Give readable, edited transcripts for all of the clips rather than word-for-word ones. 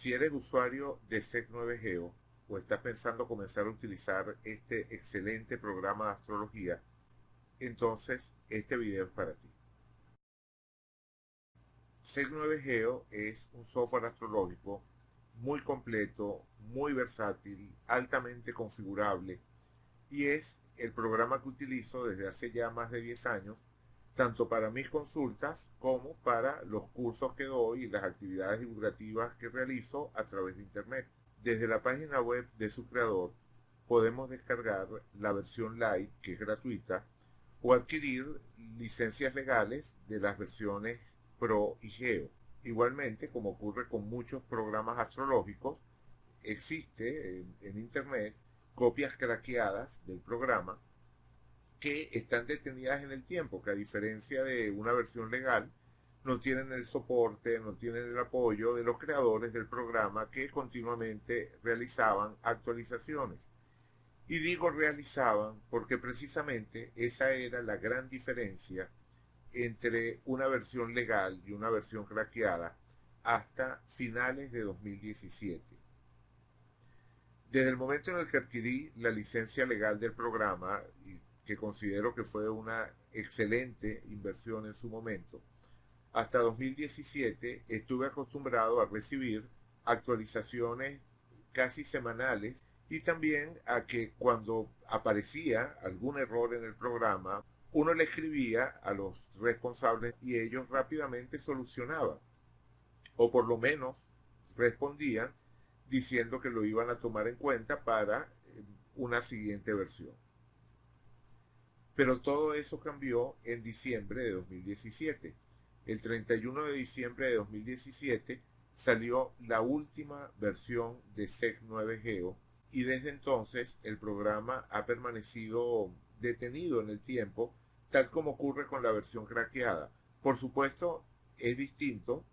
Si eres usuario de Sec9Geo o estás pensando comenzar a utilizar este excelente programa de astrología, entonces este video es para ti. Sec9Geo es un software astrológico muy completo, muy versátil, altamente configurable y es el programa que utilizo desde hace ya más de 10 años, tanto para mis consultas como para los cursos que doy y las actividades divulgativas que realizo a través de Internet. Desde la página web de su creador podemos descargar la versión Lite, que es gratuita, o adquirir licencias legales de las versiones Pro y Geo. Igualmente, como ocurre con muchos programas astrológicos, existe en Internet copias craqueadas del programa que están detenidas en el tiempo, que a diferencia de una versión legal, no tienen el soporte, no tienen el apoyo de los creadores del programa que continuamente realizaban actualizaciones. Y digo realizaban porque precisamente esa era la gran diferencia entre una versión legal y una versión craqueada hasta finales de 2017. Desde el momento en el que adquirí la licencia legal del programa, y que considero que fue una excelente inversión en su momento, hasta 2017 estuve acostumbrado a recibir actualizaciones casi semanales y también a que cuando aparecía algún error en el programa, uno le escribía a los responsables y ellos rápidamente solucionaban, o por lo menos respondían diciendo que lo iban a tomar en cuenta para una siguiente versión. Pero todo eso cambió en diciembre de 2017. El 31 de diciembre de 2017 salió la última versión de Sec9Geo y desde entonces el programa ha permanecido detenido en el tiempo, tal como ocurre con la versión craqueada. Por supuesto, es distinto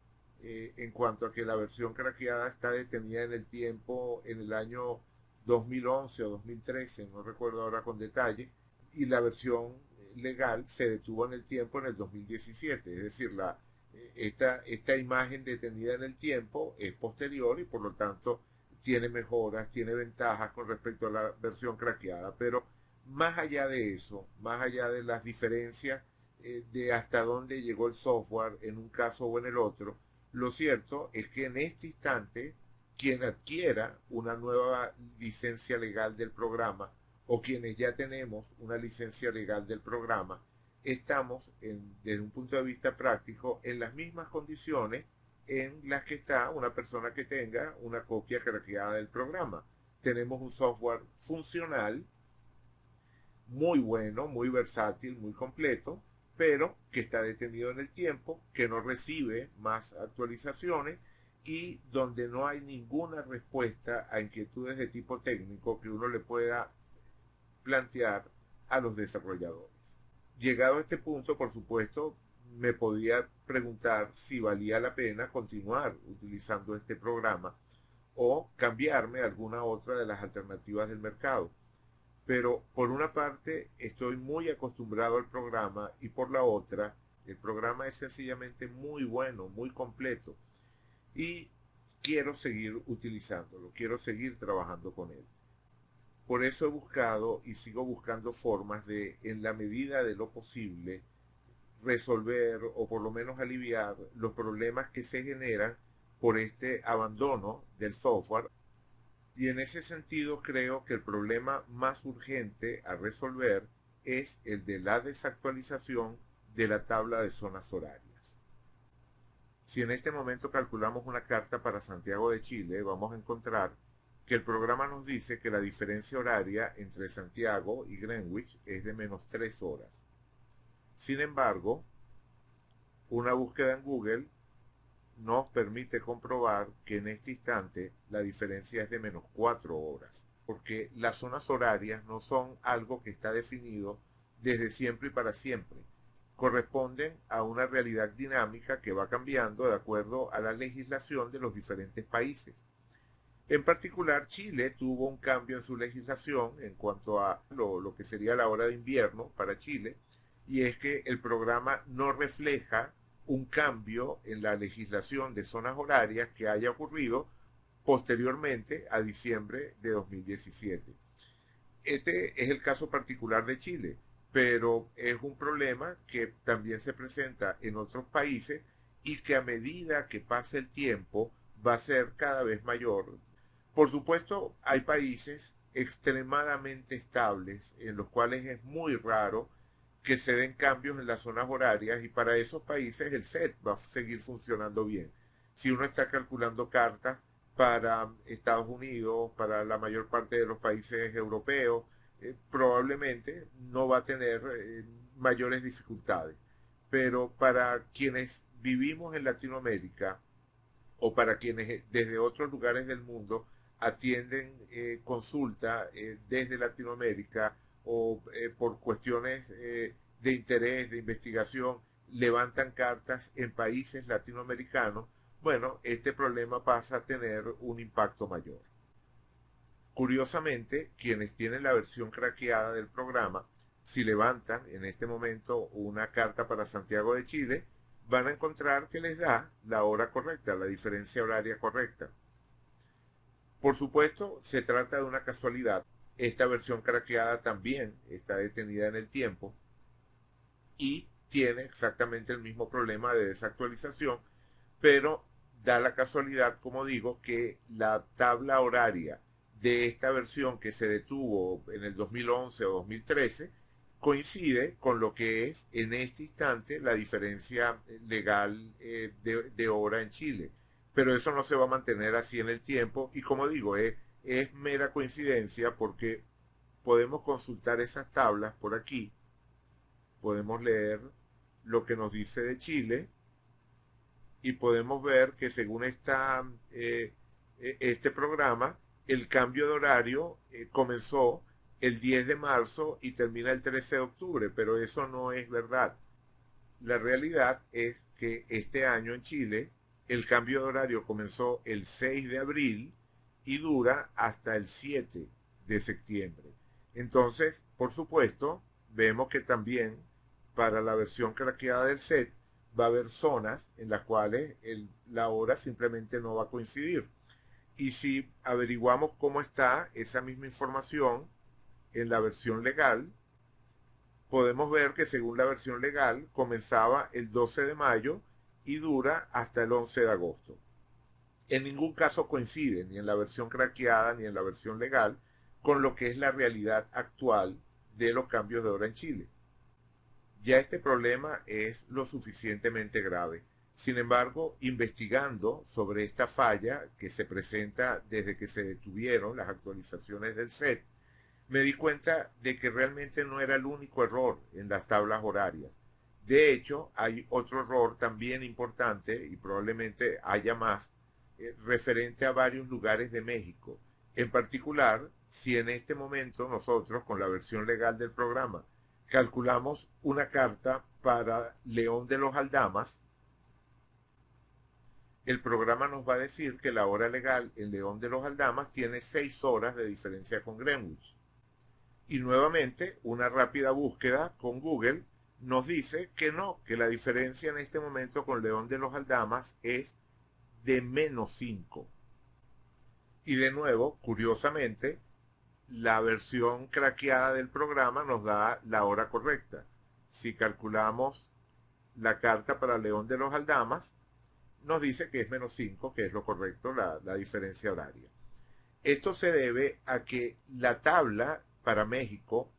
en cuanto a que la versión craqueada está detenida en el tiempo en el año 2011 o 2013, no recuerdo ahora con detalle, y la versión legal se detuvo en el tiempo en el 2017. Es decir, esta imagen detenida en el tiempo es posterior y por lo tanto tiene mejoras, tiene ventajas con respecto a la versión craqueada. Pero más allá de eso, más allá de las diferencias de hasta dónde llegó el software en un caso o en el otro, lo cierto es que en este instante, quien adquiera una nueva licencia legal del programa o quienes ya tenemos una licencia legal del programa, estamos desde un punto de vista práctico en las mismas condiciones en las que está una persona que tenga una copia craqueada del programa. Tenemos un software funcional, muy bueno, muy versátil, muy completo, pero que está detenido en el tiempo, que no recibe más actualizaciones y donde no hay ninguna respuesta a inquietudes de tipo técnico que uno le pueda plantear a los desarrolladores. Llegado a este punto, por supuesto, me podía preguntar si valía la pena continuar utilizando este programa o cambiarme a alguna otra de las alternativas del mercado. Pero por una parte estoy muy acostumbrado al programa y por la otra el programa es sencillamente muy bueno, muy completo y quiero seguir utilizándolo, quiero seguir trabajando con él. Por eso he buscado y sigo buscando formas de, en la medida de lo posible, resolver o por lo menos aliviar los problemas que se generan por este abandono del software. Y en ese sentido creo que el problema más urgente a resolver es el de la desactualización de la tabla de zonas horarias. Si en este momento calculamos una carta para Santiago de Chile, vamos a encontrar que el programa nos dice que la diferencia horaria entre Santiago y Greenwich es de menos 3 horas. Sin embargo, una búsqueda en Google nos permite comprobar que en este instante la diferencia es de menos 4 horas, porque las zonas horarias no son algo que está definido desde siempre y para siempre. Corresponden a una realidad dinámica que va cambiando de acuerdo a la legislación de los diferentes países. En particular, Chile tuvo un cambio en su legislación en cuanto a lo que sería la hora de invierno para Chile, y es que el programa no refleja un cambio en la legislación de zonas horarias que haya ocurrido posteriormente a diciembre de 2017. Este es el caso particular de Chile, pero es un problema que también se presenta en otros países y que a medida que pase el tiempo va a ser cada vez mayor. Por supuesto, hay países extremadamente estables en los cuales es muy raro que se den cambios en las zonas horarias, y para esos países el SET va a seguir funcionando bien. Si uno está calculando cartas para Estados Unidos, para la mayor parte de los países europeos, probablemente no va a tener mayores dificultades. Pero para quienes vivimos en Latinoamérica, o para quienes desde otros lugares del mundo atienden consulta desde Latinoamérica, o por cuestiones de interés, de investigación, levantan cartas en países latinoamericanos, bueno, este problema pasa a tener un impacto mayor. Curiosamente, quienes tienen la versión craqueada del programa, si levantan en este momento una carta para Santiago de Chile, van a encontrar que les da la hora correcta, la diferencia horaria correcta. Por supuesto, se trata de una casualidad. Esta versión craqueada también está detenida en el tiempo y tiene exactamente el mismo problema de desactualización, pero da la casualidad, como digo, que la tabla horaria de esta versión que se detuvo en el 2011 o 2013 coincide con lo que es en este instante la diferencia legal de hora en Chile. Pero eso no se va a mantener así en el tiempo, y como digo, es mera coincidencia, porque podemos consultar esas tablas por aquí, podemos leer lo que nos dice de Chile y podemos ver que según este programa, el cambio de horario comenzó el 10 de marzo y termina el 13 de octubre, pero eso no es verdad. La realidad es que este año en Chile el cambio de horario comenzó el 6 de abril y dura hasta el 7 de septiembre. Entonces, por supuesto, vemos que también para la versión craqueada del SET va a haber zonas en las cuales la hora simplemente no va a coincidir. Y si averiguamos cómo está esa misma información en la versión legal, podemos ver que según la versión legal comenzaba el 12 de mayo y dura hasta el 11 de agosto. En ningún caso coincide, ni en la versión craqueada ni en la versión legal, con lo que es la realidad actual de los cambios de hora en Chile. Ya este problema es lo suficientemente grave. Sin embargo, investigando sobre esta falla que se presenta desde que se detuvieron las actualizaciones del SET, me di cuenta de que realmente no era el único error en las tablas horarias. De hecho, hay otro error también importante, y probablemente haya más, referente a varios lugares de México. En particular, si en este momento nosotros, con la versión legal del programa, calculamos una carta para León de los Aldamas, el programa nos va a decir que la hora legal en León de los Aldamas tiene 6 horas de diferencia con Greenwich. Y nuevamente, una rápida búsqueda con Google nos dice que no, que la diferencia en este momento con León de los Aldamas es de -5. Y de nuevo, curiosamente, la versión craqueada del programa nos da la hora correcta. Si calculamos la carta para León de los Aldamas, nos dice que es -5, que es lo correcto, la diferencia horaria. Esto se debe a que la tabla para México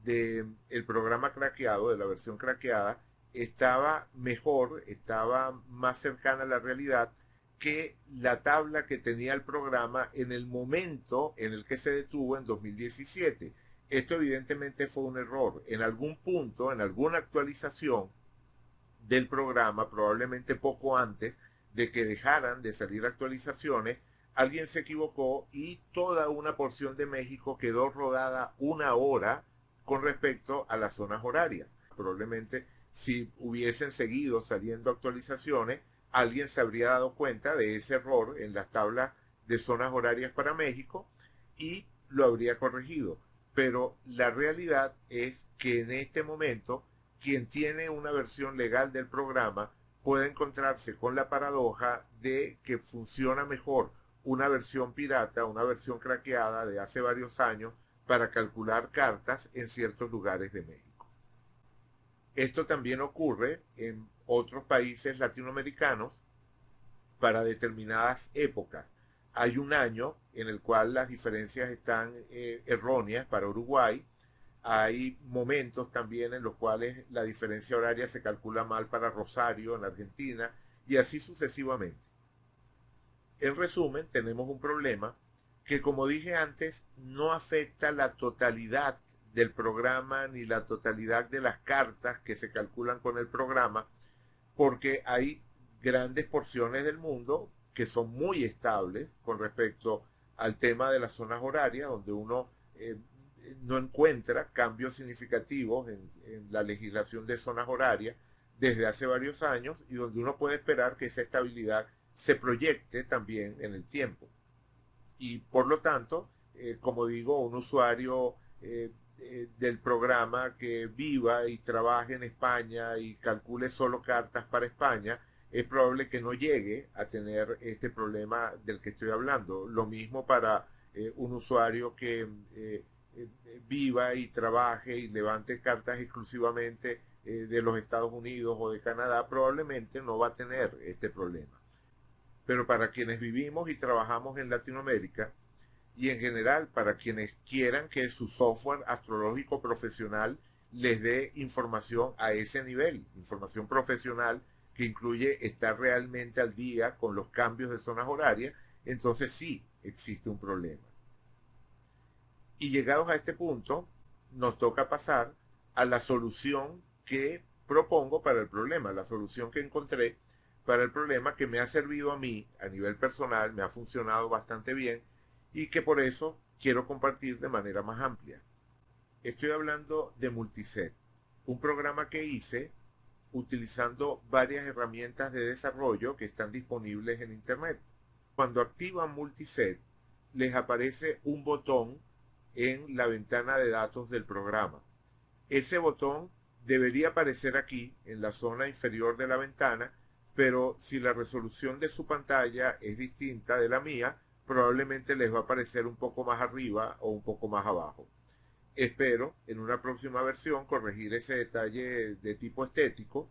del programa craqueado, de la versión craqueada, estaba mejor, estaba más cercana a la realidad que la tabla que tenía el programa en el momento en el que se detuvo en 2017. Esto evidentemente fue un error. En algún punto, en alguna actualización del programa, probablemente poco antes de que dejaran de salir actualizaciones, alguien se equivocó y toda una porción de México quedó rodada una hora con respecto a las zonas horarias. Probablemente si hubiesen seguido saliendo actualizaciones, alguien se habría dado cuenta de ese error en las tablas de zonas horarias para México y lo habría corregido. Pero la realidad es que en este momento, quien tiene una versión legal del programa puede encontrarse con la paradoja de que funciona mejor una versión pirata, una versión craqueada de hace varios años para calcular cartas en ciertos lugares de México. Esto también ocurre en otros países latinoamericanos para determinadas épocas. Hay un año en el cual las diferencias están erróneas para Uruguay. Hay momentos también en los cuales la diferencia horaria se calcula mal para Rosario, en Argentina, y así sucesivamente. En resumen, tenemos un problema que, como dije antes, no afecta la totalidad del programa ni la totalidad de las cartas que se calculan con el programa, porque hay grandes porciones del mundo que son muy estables con respecto al tema de las zonas horarias, donde uno no encuentra cambios significativos en la legislación de zonas horarias desde hace varios años y donde uno puede esperar que esa estabilidad se proyecte también en el tiempo. Y por lo tanto, como digo, un usuario del programa que viva y trabaje en España y calcule solo cartas para España, es probable que no llegue a tener este problema del que estoy hablando. Lo mismo para un usuario que viva y trabaje y levante cartas exclusivamente de los Estados Unidos o de Canadá, probablemente no va a tener este problema. Pero para quienes vivimos y trabajamos en Latinoamérica, y en general para quienes quieran que su software astrológico profesional les dé información a ese nivel, información profesional que incluye estar realmente al día con los cambios de zonas horarias, entonces sí existe un problema. Y llegados a este punto, nos toca pasar a la solución que propongo para el problema, la solución que encontré para el problema que me ha servido a mí a nivel personal, me ha funcionado bastante bien y que por eso quiero compartir de manera más amplia. Estoy hablando de Multiset, un programa que hice utilizando varias herramientas de desarrollo que están disponibles en Internet. Cuando activan Multiset, les aparece un botón en la ventana de datos del programa. Ese botón debería aparecer aquí, en la zona inferior de la ventana, pero si la resolución de su pantalla es distinta de la mía, probablemente les va a aparecer un poco más arriba o un poco más abajo. Espero en una próxima versión corregir ese detalle de tipo estético,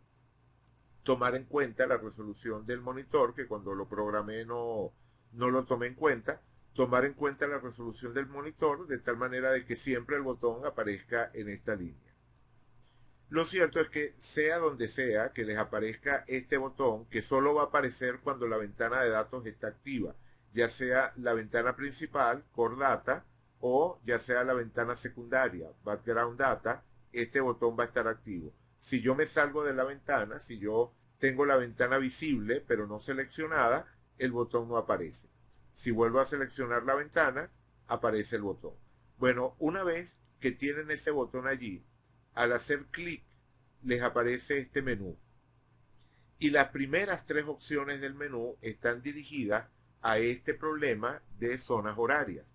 tomar en cuenta la resolución del monitor, que cuando lo programé no lo tomé en cuenta, tomar en cuenta la resolución del monitor de tal manera de que siempre el botón aparezca en esta línea. Lo cierto es que sea donde sea que les aparezca este botón, que solo va a aparecer cuando la ventana de datos está activa, ya sea la ventana principal, Core Data, o ya sea la ventana secundaria, Background Data, este botón va a estar activo. Si yo me salgo de la ventana, si yo tengo la ventana visible pero no seleccionada, el botón no aparece. Si vuelvo a seleccionar la ventana, aparece el botón. Bueno, una vez que tienen ese botón allí, al hacer clic les aparece este menú. Y las primeras tres opciones del menú están dirigidas a este problema de zonas horarias.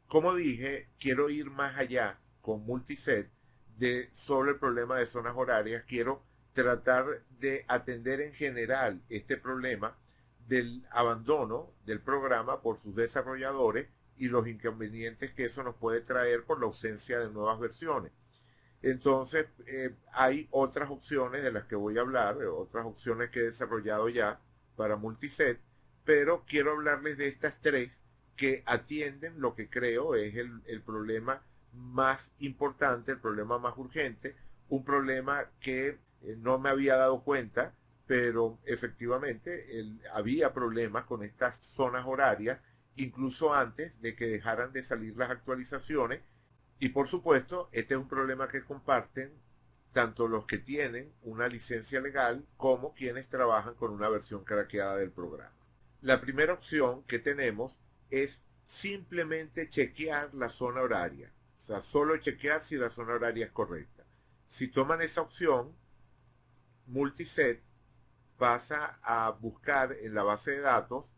Como dije, quiero ir más allá con Multiset de solo el problema de zonas horarias. Quiero tratar de atender en general este problema del abandono del programa por sus desarrolladores y los inconvenientes que eso nos puede traer por la ausencia de nuevas versiones. Entonces, hay otras opciones de las que voy a hablar, otras opciones que he desarrollado ya para Multiset, pero quiero hablarles de estas tres que atienden lo que creo es el problema más importante, el problema más urgente, un problema que no me había dado cuenta, pero efectivamente había problemas con estas zonas horarias, incluso antes de que dejaran de salir las actualizaciones. Y por supuesto, este es un problema que comparten tanto los que tienen una licencia legal como quienes trabajan con una versión craqueada del programa. La primera opción que tenemos es simplemente chequear la zona horaria. O sea, solo chequear si la zona horaria es correcta. Si toman esa opción, Multiset pasa a buscar en la base de datos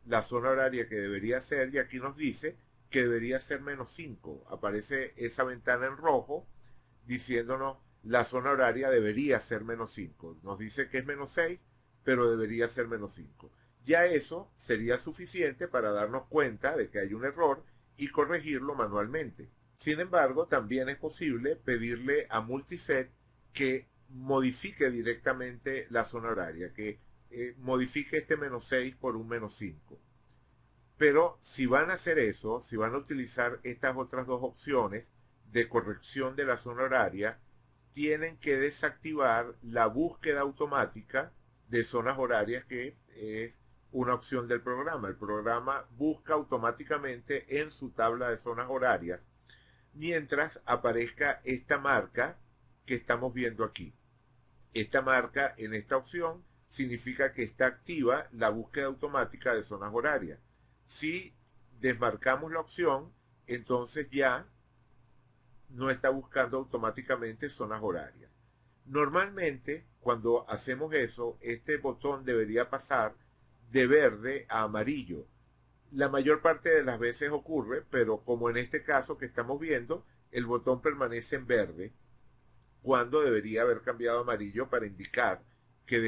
la zona horaria que debería ser y aquí nos dice que debería ser -5. Aparece esa ventana en rojo diciéndonos la zona horaria debería ser -5. Nos dice que es -6, pero debería ser -5. Ya eso sería suficiente para darnos cuenta de que hay un error y corregirlo manualmente. Sin embargo, también es posible pedirle a Multiset que modifique directamente la zona horaria, que modifique este -6 por un -5. Pero si van a hacer eso, si van a utilizar estas otras dos opciones de corrección de la zona horaria, tienen que desactivar la búsqueda automática de zonas horarias, que es una opción del programa. El programa busca automáticamente en su tabla de zonas horarias mientras aparezca esta marca que estamos viendo aquí. Esta marca en esta opción significa que está activa la búsqueda automática de zonas horarias. Si desmarcamos la opción, entonces ya no está buscando automáticamente zonas horarias. Normalmente, cuando hacemos eso, este botón debería pasar de verde a amarillo. La mayor parte de las veces ocurre, pero como en este caso que estamos viendo, el botón permanece en verde cuando debería haber cambiado a amarillo para indicar que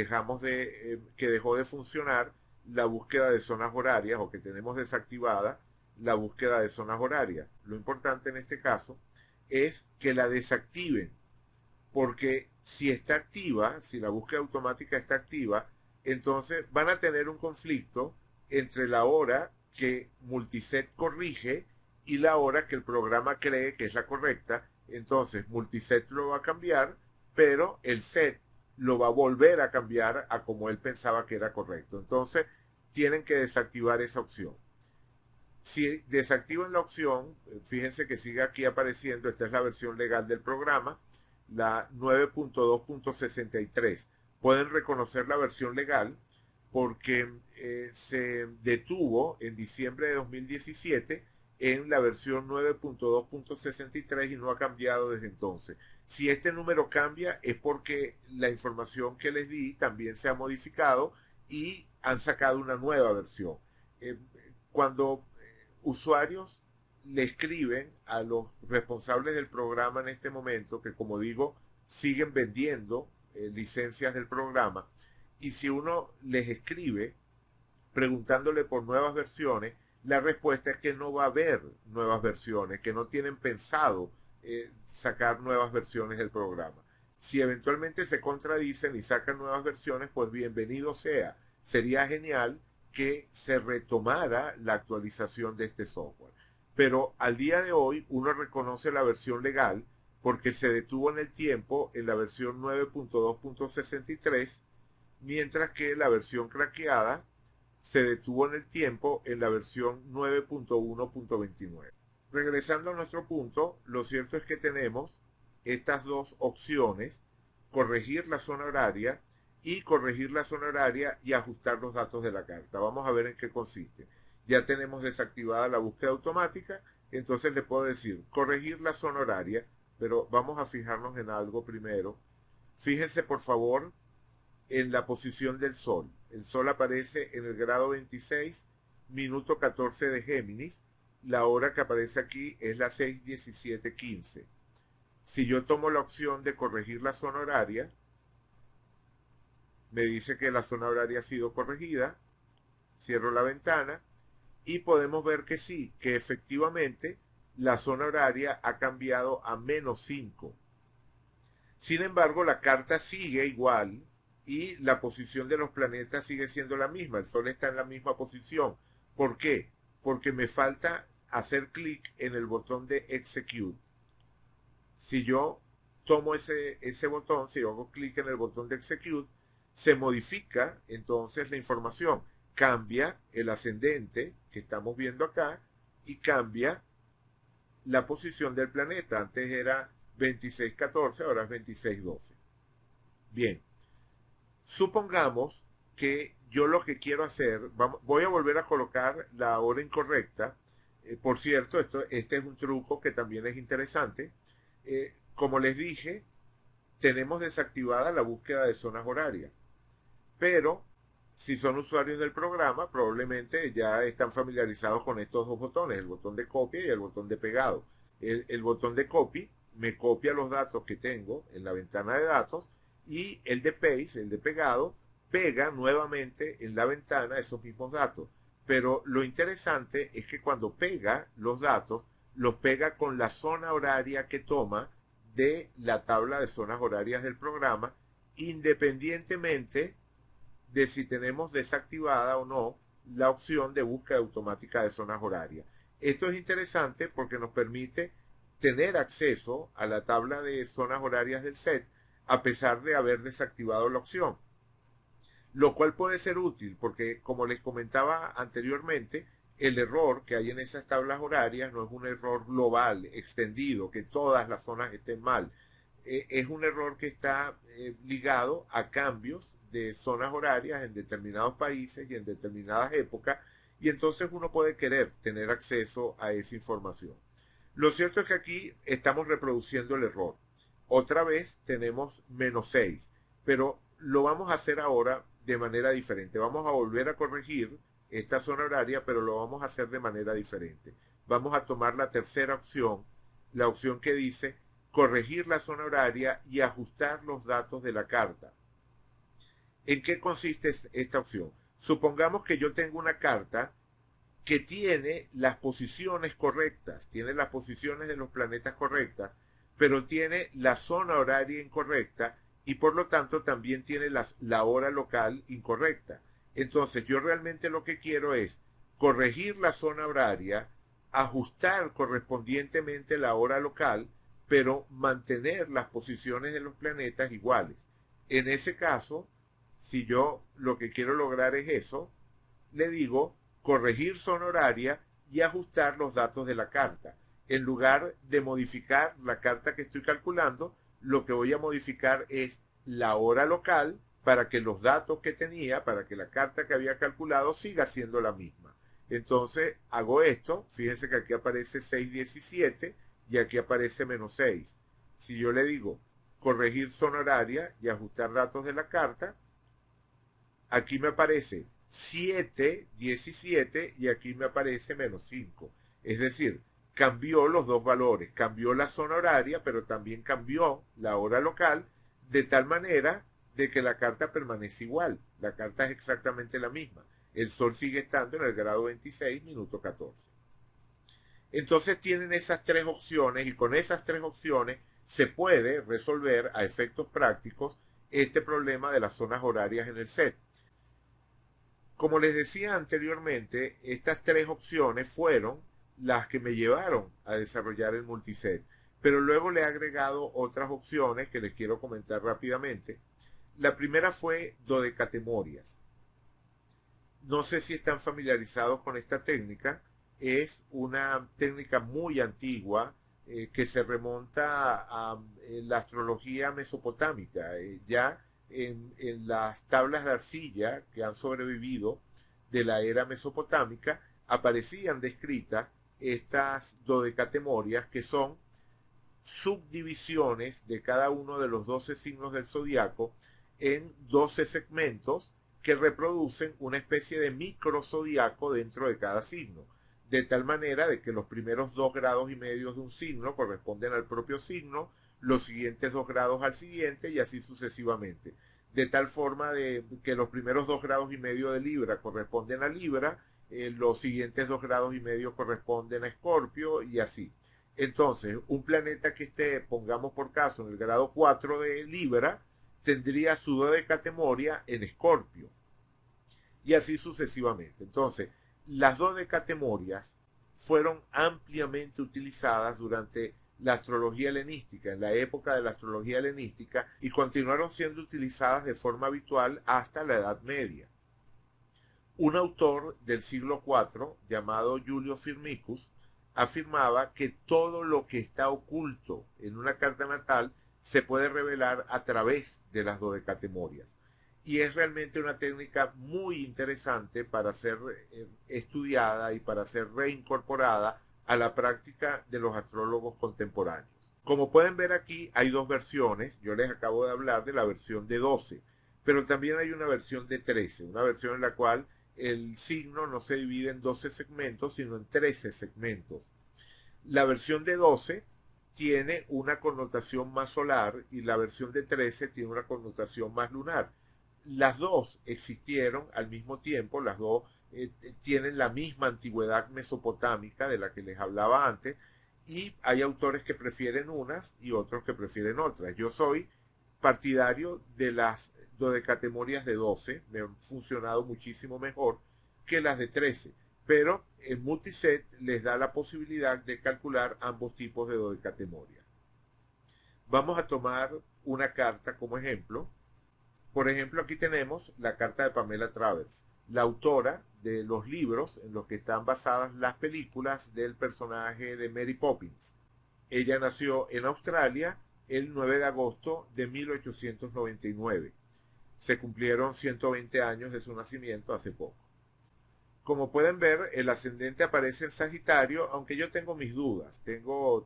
que dejó de funcionar la búsqueda de zonas horarias, o que tenemos desactivada la búsqueda de zonas horarias. Lo importante en este caso es que la desactiven, porque si está activa, si la búsqueda automática está activa, entonces van a tener un conflicto entre la hora que Multiset corrige y la hora que el programa cree que es la correcta. Entonces Multiset lo va a cambiar, pero el set lo va a volver a cambiar a como él pensaba que era correcto. Entonces tienen que desactivar esa opción. Si desactivan la opción, fíjense que sigue aquí apareciendo, esta es la versión legal del programa, la 9.2.63. Pueden reconocer la versión legal porque se detuvo en diciembre de 2017 en la versión 9.2.63 y no ha cambiado desde entonces. Si este número cambia es porque la información que les di también se ha modificado y han sacado una nueva versión. Cuando usuarios le escriben a los responsables del programa en este momento, que como digo, siguen vendiendo licencias del programa, y si uno les escribe preguntándole por nuevas versiones, la respuesta es que no va a haber nuevas versiones, que no tienen pensado sacar nuevas versiones del programa. Si eventualmente se contradicen y sacan nuevas versiones, pues bienvenido sea. Sería genial que se retomara la actualización de este software. Pero al día de hoy uno reconoce la versión legal porque se detuvo en el tiempo en la versión 9.2.63, mientras que la versión craqueada se detuvo en el tiempo en la versión 9.1.29. Regresando a nuestro punto, lo cierto es que tenemos estas dos opciones: corregir la zona horaria y corregir la zona horaria y ajustar los datos de la carta. Vamos a ver en qué consiste. Ya tenemos desactivada la búsqueda automática, entonces le puedo decir corregir la zona horaria, pero vamos a fijarnos en algo primero. Fíjense por favor en la posición del Sol. El Sol aparece en el grado 26, minuto 14 de Géminis. La hora que aparece aquí es la 6:17:15. Si yo tomo la opción de corregir la zona horaria, me dice que la zona horaria ha sido corregida. Cierro la ventana y podemos ver que sí, que efectivamente la zona horaria ha cambiado a -5. Sin embargo, la carta sigue igual y la posición de los planetas sigue siendo la misma. El Sol está en la misma posición. ¿Por qué? Porque me falta hacer clic en el botón de Execute. Si yo tomo ese botón, si yo hago clic en el botón de Execute, se modifica entonces la información. Cambia el ascendente que estamos viendo acá y cambia la posición del planeta. Antes era 26:14, ahora es 26:12. Bien, supongamos que yo lo que quiero hacer, voy a volver a colocar la hora incorrecta. Por cierto, este es un truco que también es interesante. Como les dije, tenemos desactivada la búsqueda de zonas horarias, pero si son usuarios del programa, probablemente ya están familiarizados con estos dos botones, el botón de copia y el botón de pegado. El botón de copy me copia los datos que tengo en la ventana de datos, y el de paste, el de pegado, pega nuevamente en la ventana esos mismos datos. Pero lo interesante es que cuando pega los datos, los pega con la zona horaria que toma de la tabla de zonas horarias del programa, independientemente de si tenemos desactivada o no la opción de búsqueda automática de zonas horarias. Esto es interesante porque nos permite tener acceso a la tabla de zonas horarias del set a pesar de haber desactivado la opción. Lo cual puede ser útil porque, como les comentaba anteriormente, el error que hay en esas tablas horarias no es un error global, extendido, que todas las zonas estén mal. Es un error que está ligado a cambios de zonas horarias en determinados países y en determinadas épocas, y entonces uno puede querer tener acceso a esa información. Lo cierto es que aquí estamos reproduciendo el error. Otra vez tenemos -6, pero lo vamos a hacer ahora de manera diferente. Vamos a volver a corregir esta zona horaria, pero lo vamos a hacer de manera diferente. Vamos a tomar la tercera opción, la opción que dice corregir la zona horaria y ajustar los datos de la carta. ¿En qué consiste esta opción? Supongamos que yo tengo una carta que tiene las posiciones correctas, tiene las posiciones de los planetas correctas, pero tiene la zona horaria incorrecta y por lo tanto también tiene la hora local incorrecta. Entonces yo realmente lo que quiero es corregir la zona horaria, ajustar correspondientemente la hora local, pero mantener las posiciones de los planetas iguales. En ese caso, si yo lo que quiero lograr es eso, le digo corregir zona horaria y ajustar los datos de la carta. En lugar de modificar la carta que estoy calculando, lo que voy a modificar es la hora local para que los datos que tenía, para que la carta que había calculado siga siendo la misma. Entonces hago esto, fíjense que aquí aparece 6:17 y aquí aparece -6. Si yo le digo corregir zona horaria y ajustar datos de la carta, aquí me aparece 7:17 y aquí me aparece -5. Es decir, cambió los dos valores, cambió la zona horaria, pero también cambió la hora local, de tal manera de que la carta permanece igual. La carta es exactamente la misma. El sol sigue estando en el grado 26, minuto 14. Entonces tienen esas tres opciones y con esas tres opciones se puede resolver a efectos prácticos este problema de las zonas horarias en el set. Como les decía anteriormente, estas tres opciones fueron las que me llevaron a desarrollar el multiset, pero luego le he agregado otras opciones que les quiero comentar rápidamente. La primera fue dodecatemorias. No sé si están familiarizados con esta técnica. Es una técnica muy antigua que se remonta a la astrología mesopotámica. Ya en las tablas de arcilla que han sobrevivido de la era mesopotámica aparecían descritas estas dodecatemorias, que son subdivisiones de cada uno de los 12 signos del zodiaco en 12 segmentos que reproducen una especie de micro zodiaco dentro de cada signo, de tal manera de que los primeros 2 grados y medio de un signo corresponden al propio signo, los siguientes 2 grados al siguiente y así sucesivamente. De tal forma de que los primeros 2 grados y medio de Libra corresponden a Libra, los siguientes 2 grados y medio corresponden a Escorpio y así. Entonces, un planeta que esté, pongamos por caso, en el grado 4 de Libra, tendría su dodecatemoria en Escorpio. Y así sucesivamente. Entonces, las dodecatemorias fueron ampliamente utilizadas durante la astrología helenística, en la época de la astrología helenística, y continuaron siendo utilizadas de forma habitual hasta la Edad Media. Un autor del siglo IV, llamado Julio Firmicus, afirmaba que todo lo que está oculto en una carta natal se puede revelar a través de las dodecatemorias. Y es realmente una técnica muy interesante para ser estudiada y para ser reincorporada a la práctica de los astrólogos contemporáneos. Como pueden ver aquí, hay dos versiones. Yo les acabo de hablar de la versión de 12, pero también hay una versión de 13, una versión en la cual el signo no se divide en 12 segmentos, sino en 13 segmentos. La versión de 12 tiene una connotación más solar y la versión de 13 tiene una connotación más lunar. Las dos existieron al mismo tiempo, las dos tienen la misma antigüedad mesopotámica de la que les hablaba antes, y hay autores que prefieren unas y otros que prefieren otras. Yo soy partidario de las dodecatemorias de 12, me han funcionado muchísimo mejor que las de 13, pero el multiset les da la posibilidad de calcular ambos tipos de dodecatemorias. Vamos a tomar una carta como ejemplo. Por ejemplo, aquí tenemos la carta de Pamela Travers, la autora de los libros en los que están basadas las películas del personaje de Mary Poppins. Ella nació en Australia el 9 de agosto de 1899. Se cumplieron 120 años de su nacimiento hace poco. Como pueden ver, el ascendente aparece en Sagitario, aunque yo tengo mis dudas. Tengo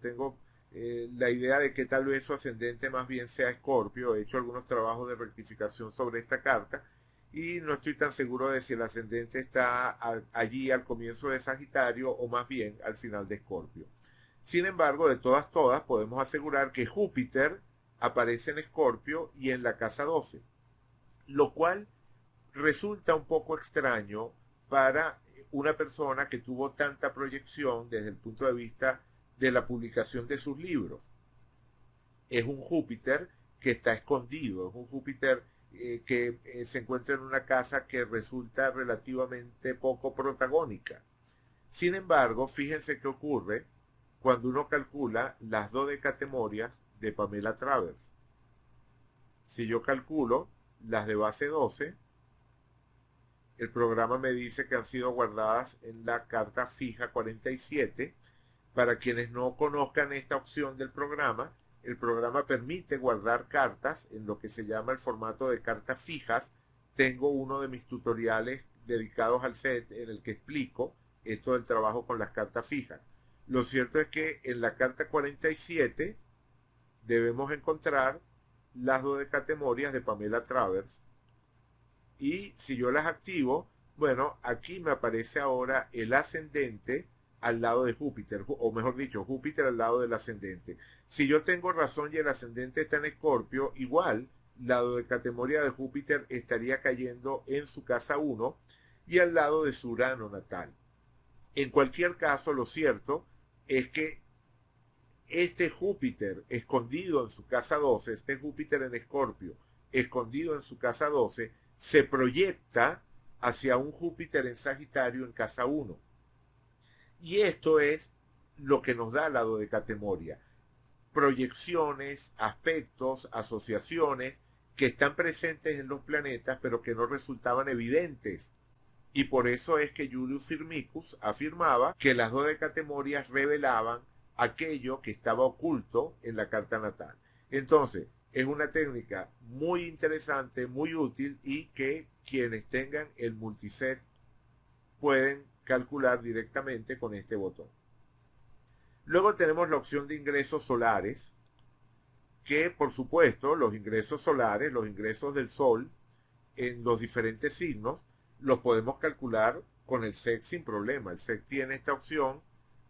la idea de que tal vez su ascendente más bien sea Escorpio. He hecho algunos trabajos de rectificación sobre esta carta y no estoy tan seguro de si el ascendente está allí al comienzo de Sagitario o más bien al final de Escorpio. Sin embargo, de todas podemos asegurar que Júpiter aparece en Escorpio y en la casa 12, lo cual resulta un poco extraño para una persona que tuvo tanta proyección desde el punto de vista de la publicación de sus libros. Es un Júpiter que está escondido, es un Júpiter que se encuentra en una casa que resulta relativamente poco protagónica. Sin embargo, fíjense qué ocurre cuando uno calcula las dodecatemorias de Pamela Travers. Si yo calculo las de base 12, el programa me dice que han sido guardadas en la carta fija 47. Para quienes no conozcan esta opción del programa, el programa permite guardar cartas en lo que se llama el formato de cartas fijas. Tengo uno de mis tutoriales dedicados al set en el que explico esto del trabajo con las cartas fijas. Lo cierto es que en la carta 47 debemos encontrar las dodecatemorias de Pamela Travers. Y si yo las activo, bueno, aquí me aparece ahora el ascendente al lado de Júpiter, o mejor dicho, Júpiter al lado del ascendente. Si yo tengo razón y el ascendente está en Escorpio, igual la dodecatemoria de Júpiter estaría cayendo en su casa 1 y al lado de su Urano natal. En cualquier caso, lo cierto es que este Júpiter escondido en su casa 12, este Júpiter en Escorpio escondido en su casa 12, se proyecta hacia un Júpiter en Sagitario en casa 1. Y esto es lo que nos da la dodecatemoria. Proyecciones, aspectos, asociaciones que están presentes en los planetas pero que no resultaban evidentes. Y por eso es que Julius Firmicus afirmaba que las dodecatemorias revelaban aquello que estaba oculto en la carta natal. Entonces, es una técnica muy interesante, muy útil y que quienes tengan el multiset pueden calcular directamente con este botón. Luego tenemos la opción de ingresos solares, que por supuesto los ingresos solares, los ingresos del Sol en los diferentes signos, los podemos calcular con el SEC sin problema. El SEC tiene esta opción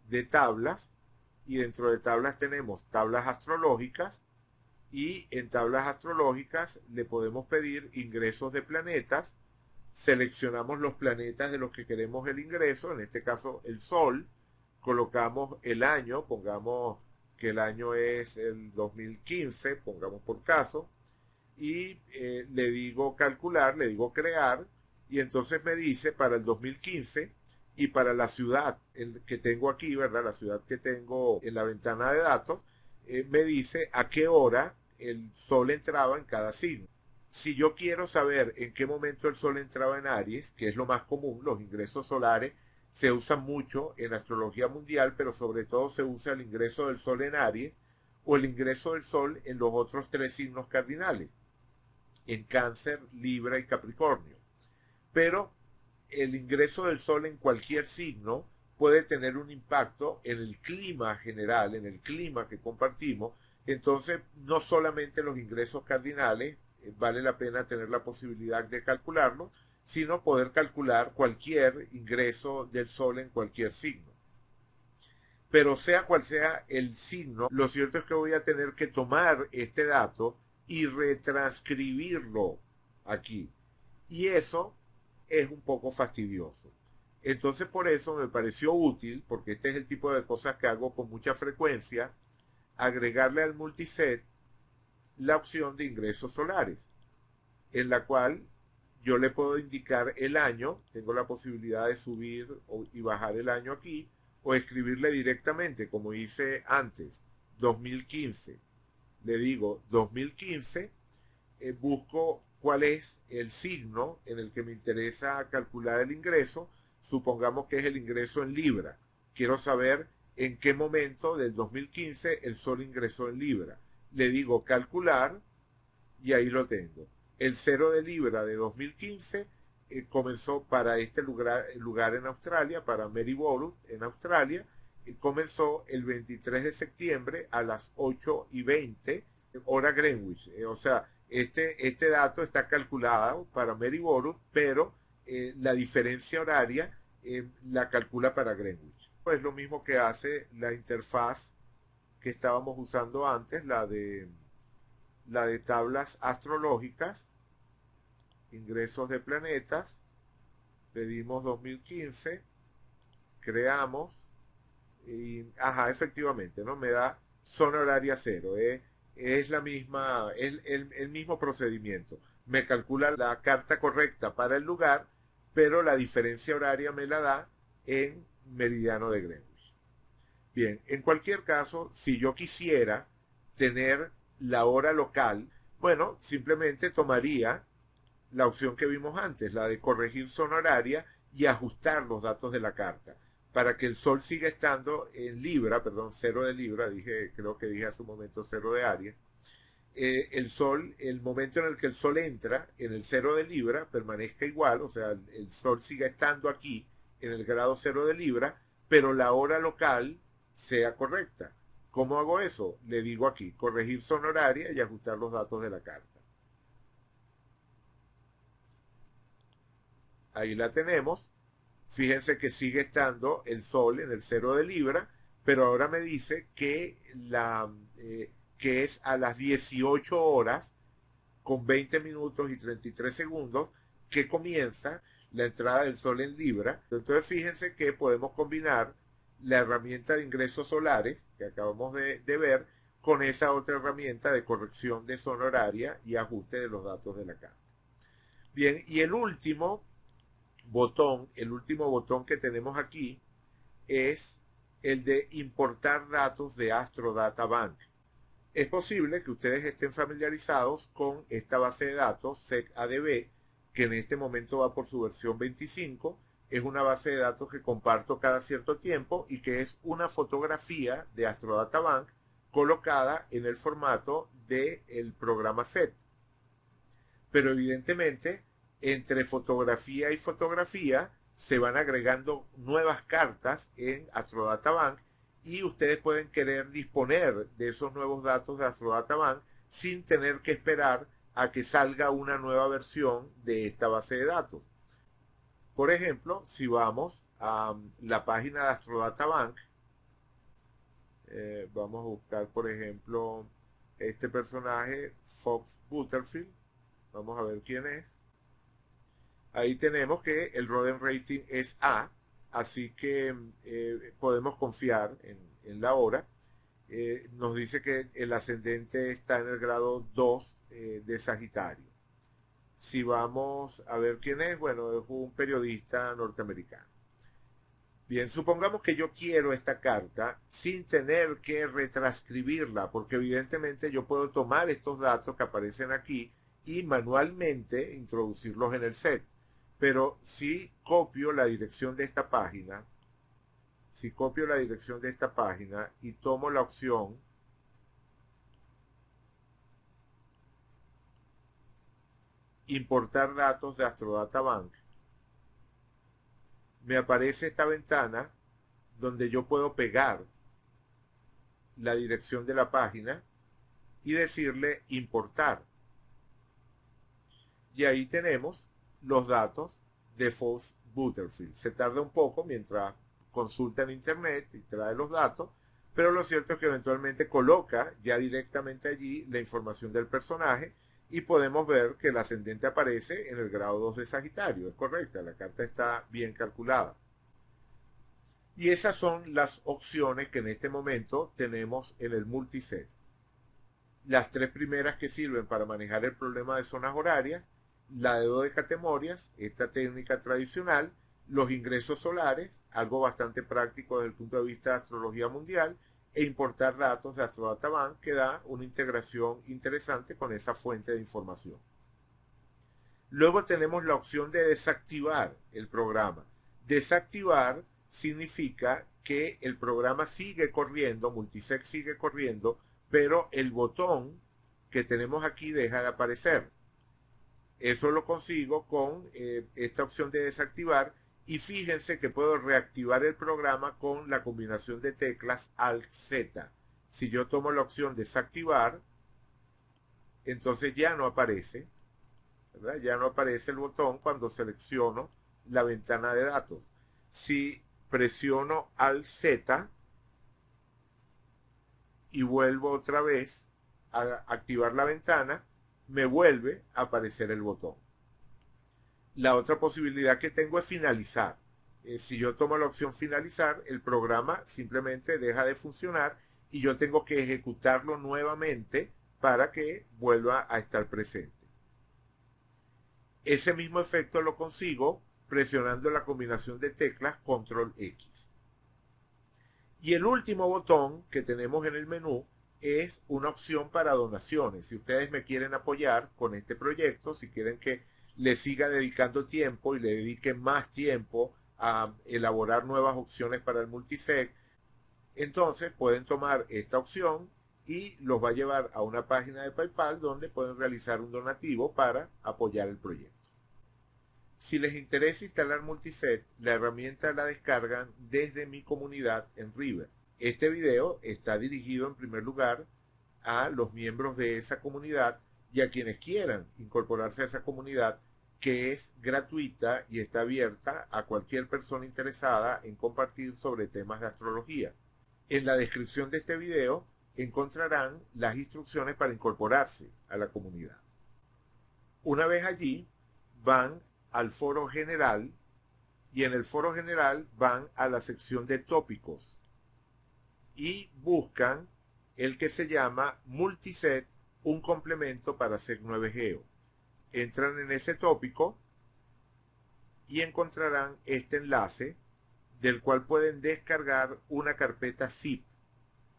de tablas y dentro de tablas tenemos tablas astrológicas y en tablas astrológicas le podemos pedir ingresos de planetas. Seleccionamos los planetas de los que queremos el ingreso, en este caso el Sol, colocamos el año, pongamos que el año es el 2015, pongamos por caso, y le digo calcular, le digo crear, y entonces me dice para el 2015 y para la ciudad que tengo aquí, ¿verdad? La ciudad que tengo en la ventana de datos, me dice a qué hora el Sol entraba en cada signo. Si yo quiero saber en qué momento el Sol entraba en Aries, que es lo más común, los ingresos solares se usan mucho en astrología mundial, pero sobre todo se usa el ingreso del Sol en Aries o el ingreso del Sol en los otros 3 signos cardinales, en Cáncer, Libra y Capricornio. Pero el ingreso del Sol en cualquier signo puede tener un impacto en el clima general, en el clima que compartimos. Entonces, no solamente los ingresos cardinales, vale la pena tener la posibilidad de calcularlo, sino poder calcular cualquier ingreso del Sol en cualquier signo. Pero sea cual sea el signo, lo cierto es que voy a tener que tomar este dato y retranscribirlo aquí. Y eso es un poco fastidioso. Entonces por eso me pareció útil, porque este es el tipo de cosas que hago con mucha frecuencia, agregarle al multiset la opción de ingresos solares, en la cual yo le puedo indicar el año, tengo la posibilidad de subir y bajar el año aquí, o escribirle directamente, como hice antes, 2015. Le digo 2015, busco cuál es el signo en el que me interesa calcular el ingreso. Supongamos que es el ingreso en libra. Quiero saber en qué momento del 2015 el sol ingresó en libra. Le digo calcular y ahí lo tengo. El cero de libra de 2015 comenzó para este lugar en Australia, para Maryborough en Australia, comenzó el 23 de septiembre a las 8:20 hora Greenwich. O sea, este dato está calculado para Maryborough, pero la diferencia horaria la calcula para Greenwich. Es lo mismo que hace la interfaz que estábamos usando antes, la de tablas astrológicas, ingresos de planetas, pedimos 2015, creamos, y, ajá, efectivamente, ¿no? Me da zona horaria cero, es la misma, el mismo procedimiento. Me calcula la carta correcta para el lugar, pero la diferencia horaria me la da en meridiano de Greenwich. Bien, en cualquier caso, si yo quisiera tener la hora local, bueno, simplemente tomaría la opción que vimos antes, la de corregir zona horaria y ajustar los datos de la carta para que el sol siga estando en Libra, perdón, cero de Libra, creo que dije hace un momento cero de Aries. El sol, el momento en el que el sol entra en el cero de Libra, permanezca igual, o sea, el sol siga estando aquí en el grado cero de Libra, pero la hora local sea correcta. ¿Cómo hago eso? Le digo aquí, corregir zona horaria y ajustar los datos de la carta. Ahí la tenemos. Fíjense que sigue estando el sol en el cero de Libra, pero ahora me dice que es a las 18 horas con 20 minutos y 33 segundos que comienza la entrada del sol en Libra. Entonces fíjense que podemos combinar la herramienta de ingresos solares que acabamos de ver con esa otra herramienta de corrección de zona horaria y ajuste de los datos de la carta. Bien, y el último botón que tenemos aquí es el de importar datos de AstroData Bank. Es posible que ustedes estén familiarizados con esta base de datos SecADB, que en este momento va por su versión 25. Es una base de datos que comparto cada cierto tiempo y que es una fotografía de AstroData Bank colocada en el formato del programa SET. Pero evidentemente, entre fotografía y fotografía se van agregando nuevas cartas en AstroData Bank y ustedes pueden querer disponer de esos nuevos datos de AstroData Bank sin tener que esperar a que salga una nueva versión de esta base de datos. Por ejemplo, si vamos a la página de AstroData Bank, vamos a buscar, por ejemplo, este personaje, Fox Butterfield. Vamos a ver quién es. Ahí tenemos que el Roden Rating es A, así que podemos confiar en la hora. Nos dice que el ascendente está en el grado 2 de Sagitario. Si vamos a ver quién es, bueno, es un periodista norteamericano. Bien, supongamos que yo quiero esta carta sin tener que retranscribirla, porque evidentemente yo puedo tomar estos datos que aparecen aquí y manualmente introducirlos en el set. Pero si copio la dirección de esta página, y tomo la opción importar datos de AstroData Bank, me aparece esta ventana donde yo puedo pegar la dirección de la página y decirle importar. Y ahí tenemos los datos de Fox Butterfield. Se tarda un poco mientras consulta en internet y trae los datos, pero lo cierto es que eventualmente coloca ya directamente allí la información del personaje y podemos ver que el ascendente aparece en el grado 2 de Sagitario. Es correcta, la carta está bien calculada. Y esas son las opciones que en este momento tenemos en el multiset. Las tres primeras que sirven para manejar el problema de zonas horarias, la de dodecatemorias, esta técnica tradicional, los ingresos solares, algo bastante práctico desde el punto de vista de astrología mundial, e importar datos de AstroDataBank que da una integración interesante con esa fuente de información. Luego tenemos la opción de desactivar el programa. Desactivar significa que el programa sigue corriendo, Multisec sigue corriendo, pero el botón que tenemos aquí deja de aparecer. Eso lo consigo con esta opción de desactivar, y fíjense que puedo reactivar el programa con la combinación de teclas Alt-Z. Si yo tomo la opción desactivar, entonces ya no aparece, ¿verdad? Ya no aparece el botón cuando selecciono la ventana de datos. Si presiono Alt-Z y vuelvo otra vez a activar la ventana, me vuelve a aparecer el botón. La otra posibilidad que tengo es finalizar. Si yo tomo la opción finalizar, el programa simplemente deja de funcionar y yo tengo que ejecutarlo nuevamente para que vuelva a estar presente. Ese mismo efecto lo consigo presionando la combinación de teclas Control X. Y el último botón que tenemos en el menú es una opción para donaciones. Si ustedes me quieren apoyar con este proyecto, si quieren que le siga dedicando tiempo y le dediquen más tiempo a elaborar nuevas opciones para el multisec, entonces pueden tomar esta opción y los va a llevar a una página de PayPal donde pueden realizar un donativo para apoyar el proyecto. Si les interesa instalar Multiset, la herramienta la descargan desde mi comunidad en River. Este video está dirigido en primer lugar a los miembros de esa comunidad y a quienes quieran incorporarse a esa comunidad, que es gratuita y está abierta a cualquier persona interesada en compartir sobre temas de astrología. En la descripción de este video encontrarán las instrucciones para incorporarse a la comunidad. Una vez allí, van al foro general y en el foro general van a la sección de tópicos y buscan el que se llama Multiset, un complemento para Sec 9 Geo. Entran en ese tópico y encontrarán este enlace del cual pueden descargar una carpeta zip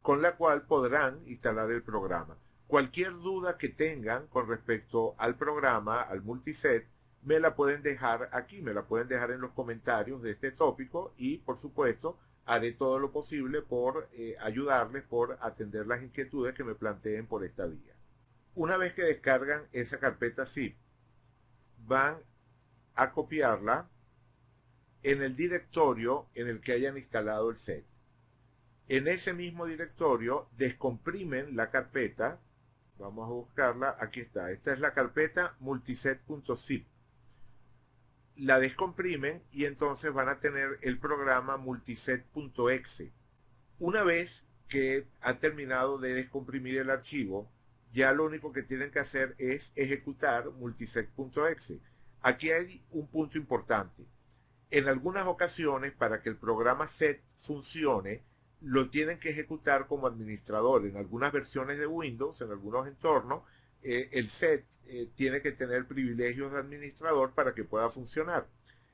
con la cual podrán instalar el programa. Cualquier duda que tengan con respecto al programa, al multiset, me la pueden dejar aquí, me la pueden dejar en los comentarios de este tópico y por supuesto haré todo lo posible por ayudarles, por atender las inquietudes que me planteen por esta vía. Una vez que descargan esa carpeta zip, van a copiarla en el directorio en el que hayan instalado el set. En ese mismo directorio descomprimen la carpeta. Vamos a buscarla, aquí está. Esta es la carpeta multiset.zip. La descomprimen y entonces van a tener el programa multiset.exe. Una vez que han terminado de descomprimir el archivo, ya lo único que tienen que hacer es ejecutar multiset.exe. Aquí hay un punto importante. En algunas ocasiones, para que el programa set funcione, lo tienen que ejecutar como administrador. En algunas versiones de Windows, en algunos entornos, el set tiene que tener privilegios de administrador para que pueda funcionar.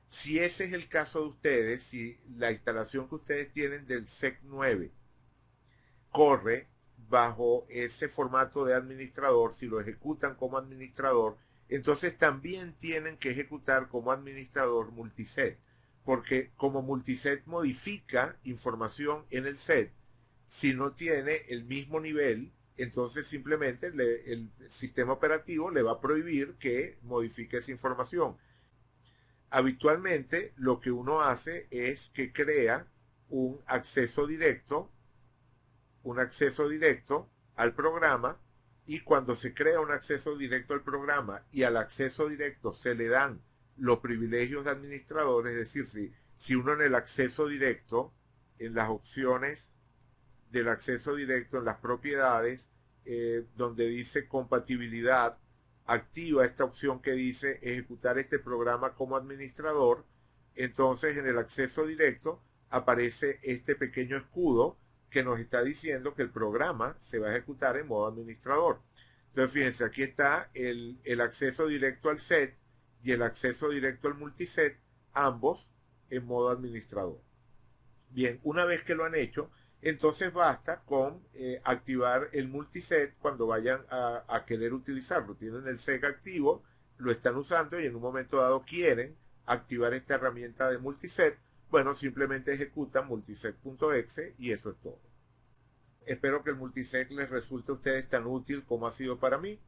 Si ese es el caso de ustedes, si la instalación que ustedes tienen del SEC 9 corre bajo ese formato de administrador, si lo ejecutan como administrador, entonces también tienen que ejecutar como administrador multiset, porque como multiset modifica información en el set, si no tiene el mismo nivel, entonces simplemente el sistema operativo le va a prohibir que modifique esa información. Habitualmente lo que uno hace es que crea un acceso directo al programa, y cuando se crea un acceso directo al programa y al acceso directo se le dan los privilegios de administrador, es decir, si uno en el acceso directo, en las opciones del acceso directo, en las propiedades, donde dice compatibilidad, activa esta opción que dice ejecutar este programa como administrador, entonces en el acceso directo aparece este pequeño escudo que nos está diciendo que el programa se va a ejecutar en modo administrador. Entonces fíjense, aquí está el acceso directo al set y el acceso directo al multiset, ambos en modo administrador. Bien, una vez que lo han hecho, entonces basta con activar el multiset cuando vayan a querer utilizarlo. Tienen el set activo, lo están usando y en un momento dado quieren activar esta herramienta de multiset. Bueno, simplemente ejecutan multiset.exe y eso es todo. Espero que el multiset les resulte a ustedes tan útil como ha sido para mí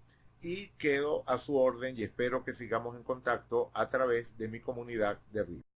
y quedo a su orden y espero que sigamos en contacto a través de mi comunidad de RIP.